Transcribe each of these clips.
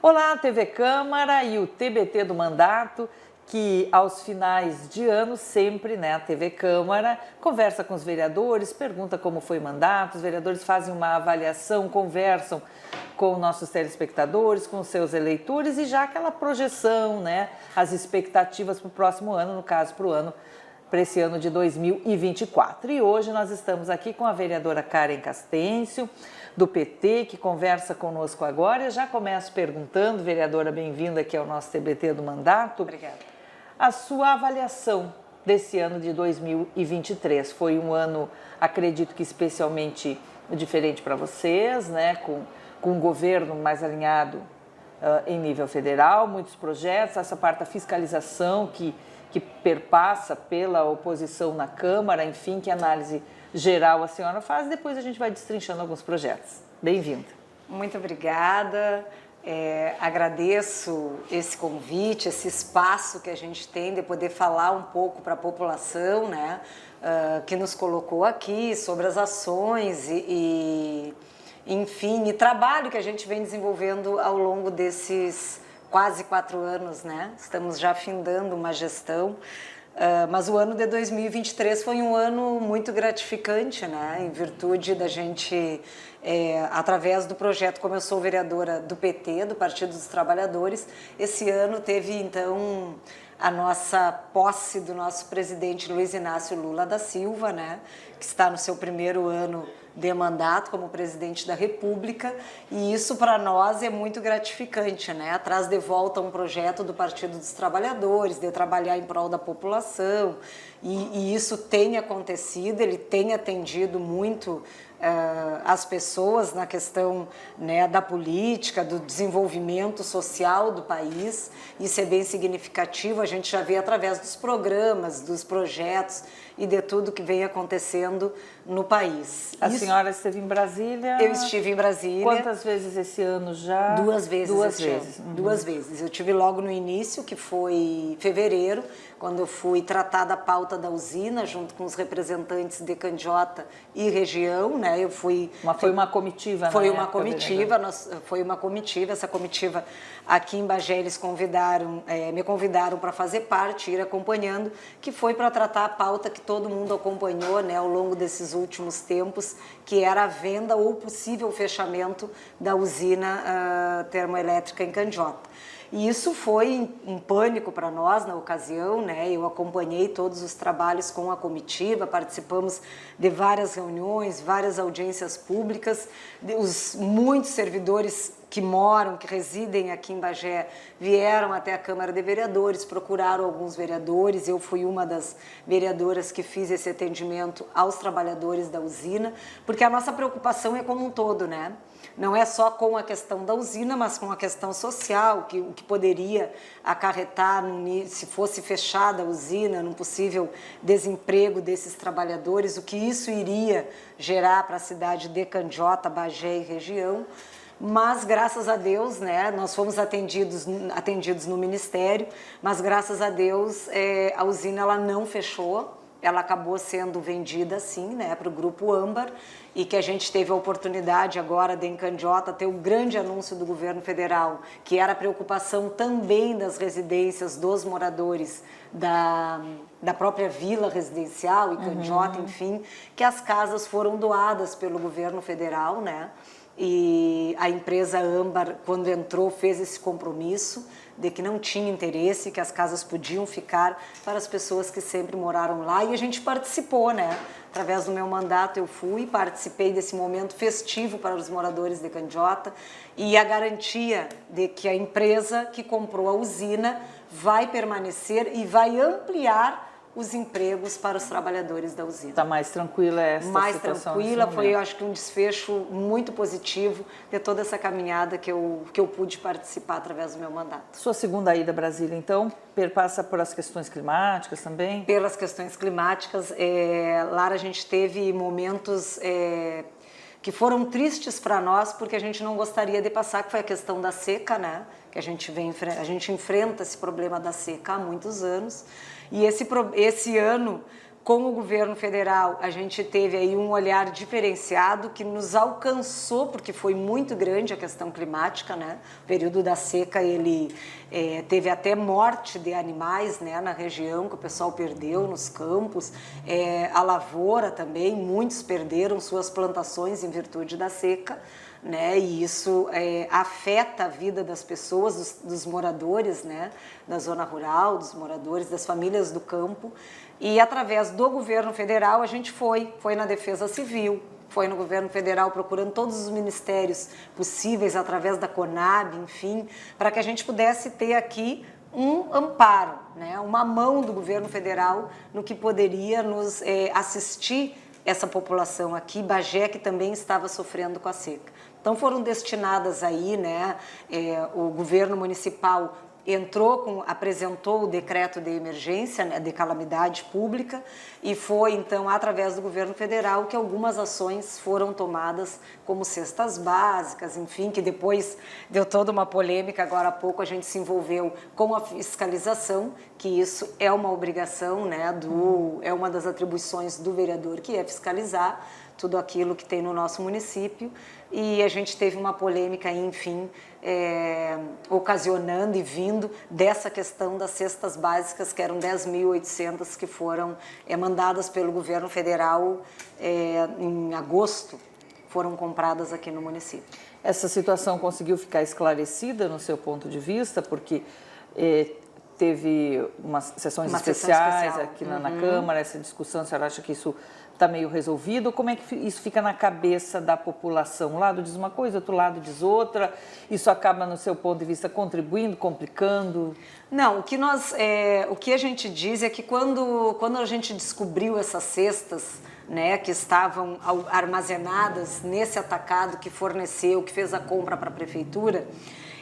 Olá, TV Câmara e o TBT do mandato, que aos finais de ano sempre, a TV Câmara conversa com os vereadores, pergunta como foi o mandato, os vereadores fazem uma avaliação, conversam com nossos telespectadores, com seus eleitores e já aquela projeção, as expectativas para o próximo ano, no caso para esse ano de 2024. E hoje nós estamos aqui com a vereadora Karen Castêncio, do PT, que conversa conosco agora. Eu já começo perguntando, vereadora, bem-vinda aqui ao nosso TBT do mandato. Obrigada. A sua avaliação desse ano de 2023. Foi um ano, acredito que especialmente diferente para vocês, com um governo mais alinhado em nível federal, muitos projetos, essa parte da fiscalização que perpassa pela oposição na Câmara, enfim, que análise geral a senhora faz, depois a gente vai destrinchando alguns projetos. Bem-vinda. Muito obrigada. Agradeço esse convite, esse espaço que a gente tem de poder falar um pouco para a população, que nos colocou aqui sobre as ações enfim, e trabalho que a gente vem desenvolvendo ao longo desses quase 4 anos, Estamos já findando uma gestão. Mas o ano de 2023 foi um ano muito gratificante, em virtude da gente, através do projeto, como eu sou vereadora do PT, do Partido dos Trabalhadores, esse ano teve, então, a nossa posse do nosso presidente Luiz Inácio Lula da Silva, que está no seu primeiro ano de mandato como presidente da República, e isso para nós é muito gratificante, Traz de volta um projeto do Partido dos Trabalhadores, de trabalhar em prol da população, e isso tem acontecido, ele tem atendido muito as pessoas na questão da política, do desenvolvimento social do país. Isso é bem significativo, a gente já vê através dos programas, dos projetos e de tudo que vem acontecendo no país. A senhora esteve em Brasília? Eu estive em Brasília. Quantas vezes esse ano já? 2 vezes. 2 vezes. 2 vezes. Eu tive logo no início, que foi fevereiro, quando eu fui tratar da pauta da usina, junto com os representantes de Candiota e região, Eu fui... Foi uma comitiva, Foi uma comitiva, foi uma comitiva. Essa comitiva aqui em Bagé, eles me convidaram para fazer parte, ir acompanhando, que foi para tratar a pauta que todo mundo acompanhou, ao longo desses últimos tempos, que era a venda ou possível fechamento da usina termoelétrica em Candiota. E isso foi um pânico para nós na ocasião, Eu acompanhei todos os trabalhos com a comitiva, participamos de várias reuniões, várias audiências públicas, muitos servidores que residem aqui em Bagé, vieram até a Câmara de Vereadores, procuraram alguns vereadores, eu fui uma das vereadoras que fiz esse atendimento aos trabalhadores da usina, porque a nossa preocupação é como um todo, Não é só com a questão da usina, mas com a questão social, o que poderia acarretar, se fosse fechada a usina, num possível desemprego desses trabalhadores, o que isso iria gerar para a cidade de Candiota, Bagé e região. Mas, graças a Deus, nós fomos atendidos no Ministério, mas, graças a Deus, a usina ela não fechou. Ela acabou sendo vendida, sim, para o Grupo Âmbar, e que a gente teve a oportunidade agora de, em Candiota, ter um grande anúncio do governo federal, que era a preocupação também das residências dos moradores da própria vila residencial em Candiota, enfim, que as casas foram doadas pelo governo federal, E a empresa Âmbar, quando entrou, fez esse compromisso de que não tinha interesse, que as casas podiam ficar para as pessoas que sempre moraram lá. E a gente participou, Através do meu mandato eu participei desse momento festivo para os moradores de Candiota e a garantia de que a empresa que comprou a usina vai permanecer e vai ampliar os empregos para os trabalhadores da usina. Está mais tranquila essa situação? Mais tranquila, foi, eu acho que um desfecho muito positivo de toda essa caminhada que eu pude participar através do meu mandato. Sua segunda ida a Brasília, então, perpassa por as questões climáticas também? Pelas questões climáticas, lá a gente teve momentos que foram tristes para nós, porque a gente não gostaria de passar, que foi a questão da seca, que a gente enfrenta esse problema da seca há muitos anos. E esse ano, Com o governo federal, a gente teve aí um olhar diferenciado que nos alcançou, porque foi muito grande a questão climática, né? O período da seca, ele teve até morte de animais, né, na região, que o pessoal perdeu nos campos. A lavoura também, muitos perderam suas plantações em virtude da seca, né? E isso afeta a vida das pessoas, dos moradores, né, da zona rural, dos moradores, das famílias do campo. E através do governo federal a gente foi na Defesa Civil, foi no governo federal procurando todos os ministérios possíveis através da Conab, enfim, para que a gente pudesse ter aqui um amparo, né, uma mão do governo federal no que poderia nos assistir essa população aqui, Bagé, que também estava sofrendo com a seca. Então foram destinadas aí, né, o governo municipal apresentou o decreto de emergência, né, de calamidade pública, e foi então através do governo federal que algumas ações foram tomadas, como cestas básicas, enfim, que depois deu toda uma polêmica. Agora há pouco a gente se envolveu com a fiscalização, que isso é uma obrigação, né, é uma das atribuições do vereador, que é fiscalizar tudo aquilo que tem no nosso município, e a gente teve uma polêmica, enfim, ocasionando e vindo dessa questão das cestas básicas, que eram 10.800 que foram mandadas pelo governo federal em agosto, foram compradas aqui no município. Essa situação conseguiu ficar esclarecida no seu ponto de vista, porque teve umas sessões especiais aqui na Câmara, essa discussão, a senhora acha que isso está meio resolvido? Como é que isso fica na cabeça da população? Um lado diz uma coisa, outro lado diz outra. Isso acaba, no seu ponto de vista, contribuindo, complicando? Não, o que a gente diz é que quando a gente descobriu essas cestas, né, que estavam armazenadas nesse atacado que forneceu, que fez a compra para a prefeitura,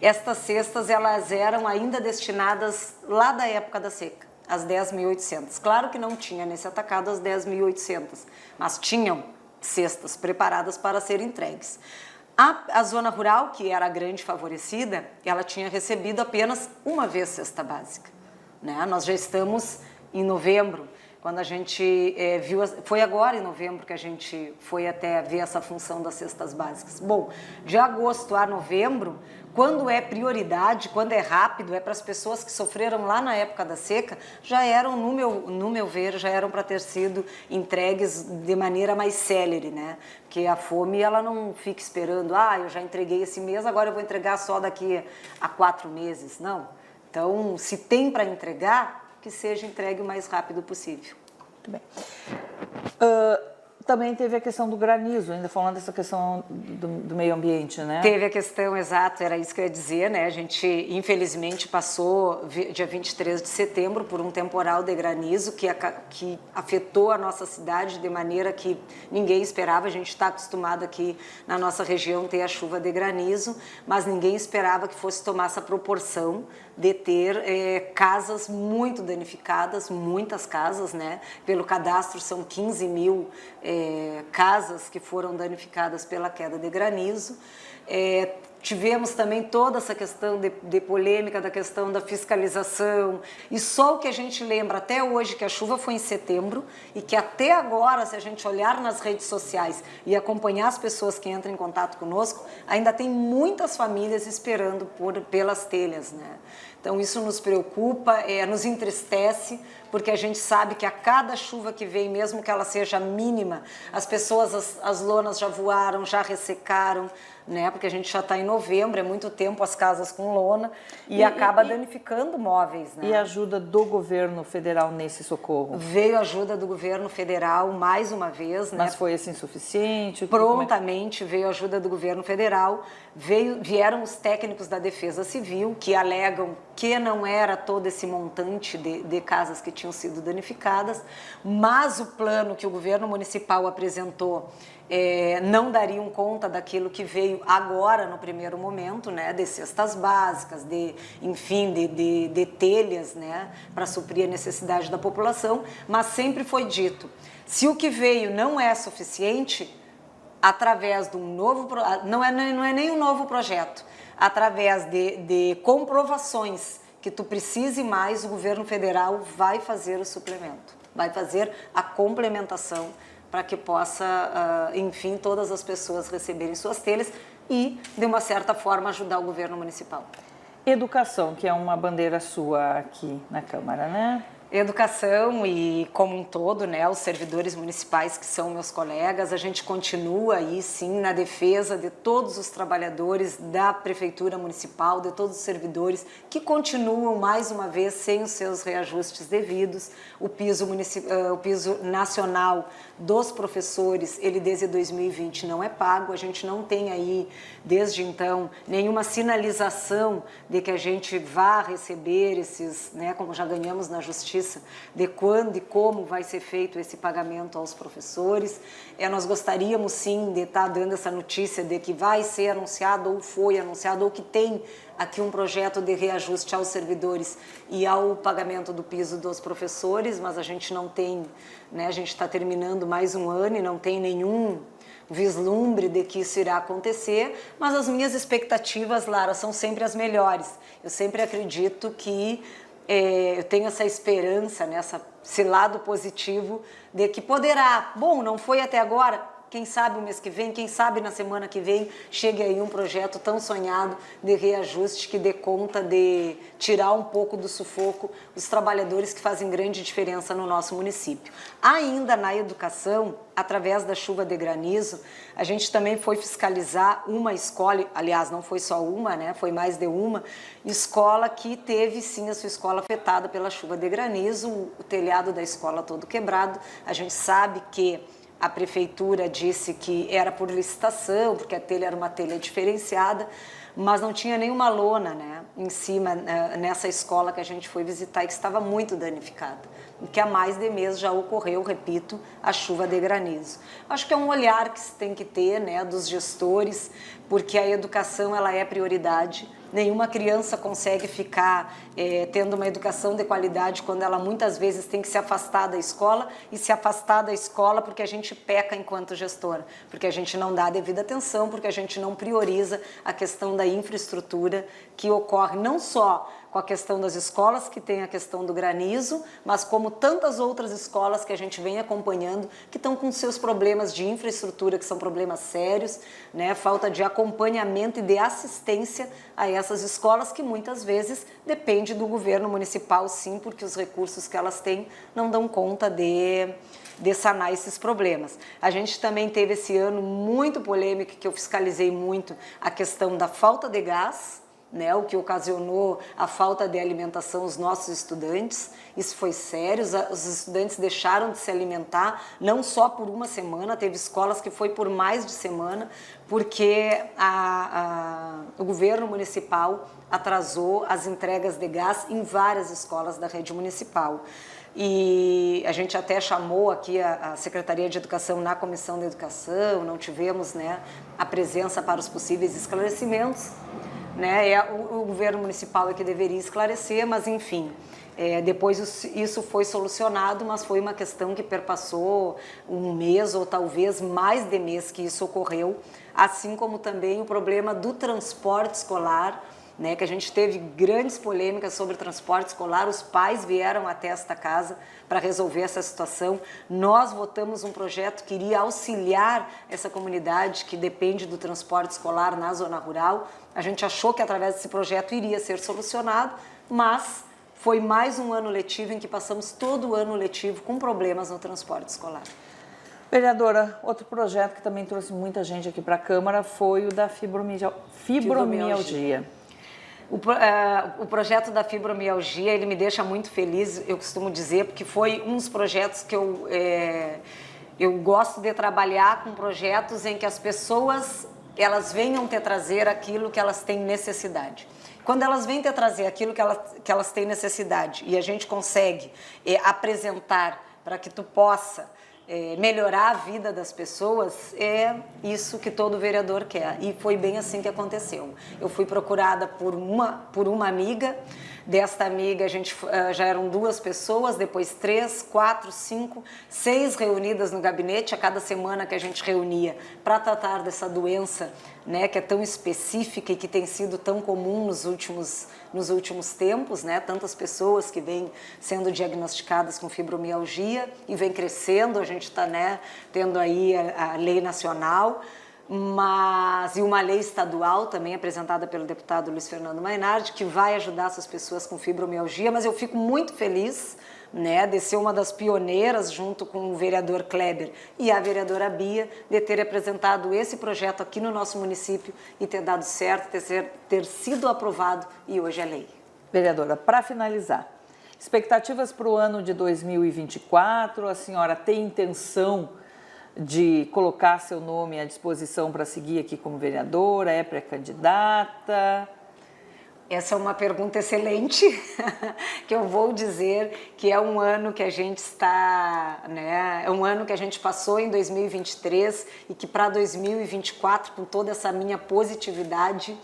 estas cestas elas eram ainda destinadas lá da época da seca, as 10.800. Claro que não tinha nesse atacado as 10.800, mas tinham cestas preparadas para serem entregues. A zona rural, que era a grande favorecida, ela tinha recebido apenas uma vez cesta básica, né? Nós já estamos em novembro, quando a gente viu, foi agora em novembro que a gente foi até ver essa função das cestas básicas. Bom, de agosto a novembro, quando é prioridade, quando é rápido, é para as pessoas que sofreram lá na época da seca, já eram, no meu ver, já eram para ter sido entregues de maneira mais célere, né? Porque a fome, ela não fica esperando, eu já entreguei esse mês, agora eu vou entregar só daqui a 4 meses, não. Então, se tem para entregar, que seja entregue o mais rápido possível. Muito bem. Também teve a questão do granizo, ainda falando dessa questão do meio ambiente, né? Teve a questão, exato, era isso que eu ia dizer, né? A gente, infelizmente, passou dia 23 de setembro por um temporal de granizo que afetou a nossa cidade de maneira que ninguém esperava. A gente está acostumado aqui na nossa região ter a chuva de granizo, mas ninguém esperava que fosse tomar essa proporção de ter casas muito danificadas, muitas casas, né? Pelo cadastro são 15.000 casas que foram danificadas pela queda de granizo. Tivemos também toda essa questão de polêmica, da questão da fiscalização, e só o que a gente lembra até hoje, que a chuva foi em setembro, e que até agora, se a gente olhar nas redes sociais e acompanhar as pessoas que entram em contato conosco, ainda tem muitas famílias esperando pelas telhas, né? Então isso nos preocupa, nos entristece, porque a gente sabe que a cada chuva que vem, mesmo que ela seja mínima, as pessoas, as lonas já voaram, já ressecaram, né? Porque a gente já está em novembro, é muito tempo as casas com lona e acaba danificando móveis, né? E a ajuda do governo federal nesse socorro? Veio a ajuda do governo federal mais uma vez, né? Mas foi assim suficiente? Prontamente veio a ajuda do governo federal, vieram os técnicos da Defesa Civil que alegam que não era todo esse montante de casas que tinham sido danificadas, mas o plano que o governo municipal apresentou não dariam conta daquilo que veio agora no primeiro momento, né, de cestas básicas, enfim, de telhas, né, para suprir a necessidade da população, mas sempre foi dito, se o que veio não é suficiente, através de um novo, não é nem um novo projeto, através de comprovações que tu precise mais, o governo federal vai fazer o suplemento. vai fazer a complementação para que possa, enfim, todas as pessoas receberem suas telhas e, de uma certa forma, ajudar o governo municipal. Educação, que é uma bandeira sua aqui na Câmara, né? Educação e, como um todo, né, os servidores municipais que são meus colegas, a gente continua aí, sim, na defesa de todos os trabalhadores da Prefeitura Municipal, de todos os servidores que continuam, mais uma vez, sem os seus reajustes devidos. O piso nacional dos professores, ele desde 2020 não é pago, a gente não tem aí, desde então, nenhuma sinalização de que a gente vá receber esses, né, como já ganhamos na Justiça, de quando e como vai ser feito esse pagamento aos professores. Nós gostaríamos sim de estar dando essa notícia de que vai ser anunciado ou foi anunciado ou que tem aqui um projeto de reajuste aos servidores e ao pagamento do piso dos professores, mas a gente não tem, né, a gente está terminando mais um ano e não tem nenhum vislumbre de que isso irá acontecer, mas as minhas expectativas, Lara, são sempre as melhores. Eu sempre acredito que eu tenho essa esperança, né, esse lado positivo de que poderá, bom, não foi até agora, quem sabe o mês que vem, quem sabe na semana que vem, chegue aí um projeto tão sonhado de reajuste que dê conta de tirar um pouco do sufoco os trabalhadores que fazem grande diferença no nosso município. Ainda na educação, através da chuva de granizo, a gente também foi fiscalizar uma escola, aliás, não foi só uma, né? Foi mais de uma escola que teve sim a sua escola afetada pela chuva de granizo, o telhado da escola todo quebrado. A gente sabe que a prefeitura disse que era por licitação, porque a telha era uma telha diferenciada, mas não tinha nenhuma lona, né, em cima, nessa escola que a gente foi visitar e que estava muito danificada. E que há mais de mês já ocorreu, repito, a chuva de granizo. Acho que é um olhar que se tem que ter, né, dos gestores, porque a educação ela é prioridade. Nenhuma criança consegue ficar tendo uma educação de qualidade quando ela muitas vezes tem que se afastar da escola e se afastar da escola porque a gente peca enquanto gestor, porque a gente não dá a devida atenção, porque a gente não prioriza a questão da infraestrutura que ocorre não só com a questão das escolas, que tem a questão do granizo, mas como tantas outras escolas que a gente vem acompanhando, que estão com seus problemas de infraestrutura, que são problemas sérios, né? Falta de acompanhamento e de assistência a essas escolas, que muitas vezes depende do governo municipal, sim, porque os recursos que elas têm não dão conta de sanar esses problemas. A gente também teve esse ano muito polêmico, que eu fiscalizei muito, a questão da falta de gás, né, o que ocasionou a falta de alimentação aos nossos estudantes. Isso foi sério, os estudantes deixaram de se alimentar, não só por uma semana, teve escolas que foi por mais de semana, porque o governo municipal atrasou as entregas de gás em várias escolas da rede municipal. E a gente até chamou aqui a Secretaria de Educação na Comissão de Educação, não tivemos, né, a presença para os possíveis esclarecimentos, né? O governo municipal é que deveria esclarecer, mas enfim, depois isso foi solucionado, mas foi uma questão que perpassou um mês ou talvez mais de mês que isso ocorreu, assim como também o problema do transporte escolar, né, que a gente teve grandes polêmicas sobre o transporte escolar, os pais vieram até esta casa para resolver essa situação. Nós votamos um projeto que iria auxiliar essa comunidade que depende do transporte escolar na zona rural. A gente achou que através desse projeto iria ser solucionado, mas foi mais um ano letivo em que passamos todo o ano letivo com problemas no transporte escolar. Vereadora, outro projeto que também trouxe muita gente aqui para a Câmara foi o da fibromialgia. O projeto da fibromialgia, ele me deixa muito feliz, eu costumo dizer, porque foi um dos projetos que eu gosto de trabalhar, com projetos em que as pessoas elas venham te trazer aquilo que elas têm necessidade. Quando elas vêm te trazer aquilo que elas têm necessidade e a gente consegue apresentar para que tu possa melhorar a vida das pessoas, é isso que todo vereador quer. E foi bem assim que aconteceu. Eu fui procurada por uma amiga. Desta amiga, a gente já eram 2 pessoas, depois 3, 4, 5, 6 reunidas no gabinete, a cada semana que a gente reunia para tratar dessa doença né, que é tão específica e que tem sido tão comum nos últimos tempos, né, tantas pessoas que vêm sendo diagnosticadas com fibromialgia e vem crescendo, a gente está, né, tendo aí a lei nacional, e uma lei estadual também apresentada pelo deputado Luiz Fernando Mainardi, que vai ajudar essas pessoas com fibromialgia, mas eu fico muito feliz, né, de ser uma das pioneiras, junto com o vereador Kleber e a vereadora Bia, de ter apresentado esse projeto aqui no nosso município e ter dado certo, ter sido aprovado e hoje é lei. Vereadora, para finalizar, expectativas para o ano de 2024, a senhora tem intenção de colocar seu nome à disposição para seguir aqui como vereadora, é pré-candidata? Essa é uma pergunta excelente, que eu vou dizer que é um ano que a gente está, né, é um ano que a gente passou em 2023 e que para 2024, com toda essa minha positividade,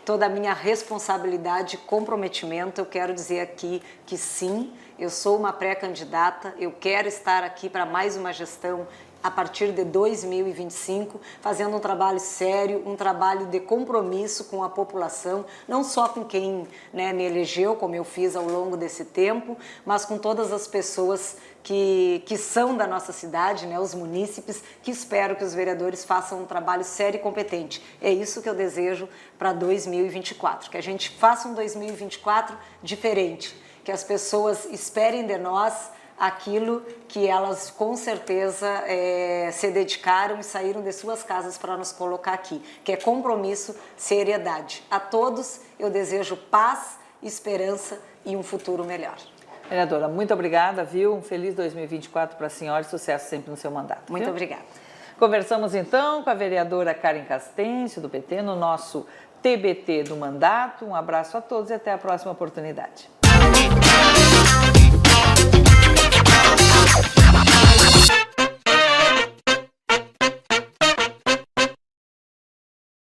toda a minha responsabilidade e comprometimento, eu quero dizer aqui que sim, eu sou uma pré-candidata, eu quero estar aqui para mais uma gestão a partir de 2025, fazendo um trabalho sério, um trabalho de compromisso com a população, não só com quem, né, me elegeu, como eu fiz ao longo desse tempo, mas com todas as pessoas que são da nossa cidade, né, os munícipes, que espero que os vereadores façam um trabalho sério e competente. É isso que eu desejo para 2024, que a gente faça um 2024 diferente, que as pessoas esperem de nós aquilo que elas com certeza se dedicaram e saíram de suas casas para nos colocar aqui, que é compromisso, seriedade. A todos eu desejo paz, esperança e um futuro melhor. Vereadora, muito obrigada, viu? Um feliz 2024 para a senhora e sucesso sempre no seu mandato. Muito obrigada. Conversamos então com a vereadora Karen Castencio, do PT, no nosso TBT do mandato. Um abraço a todos e até a próxima oportunidade.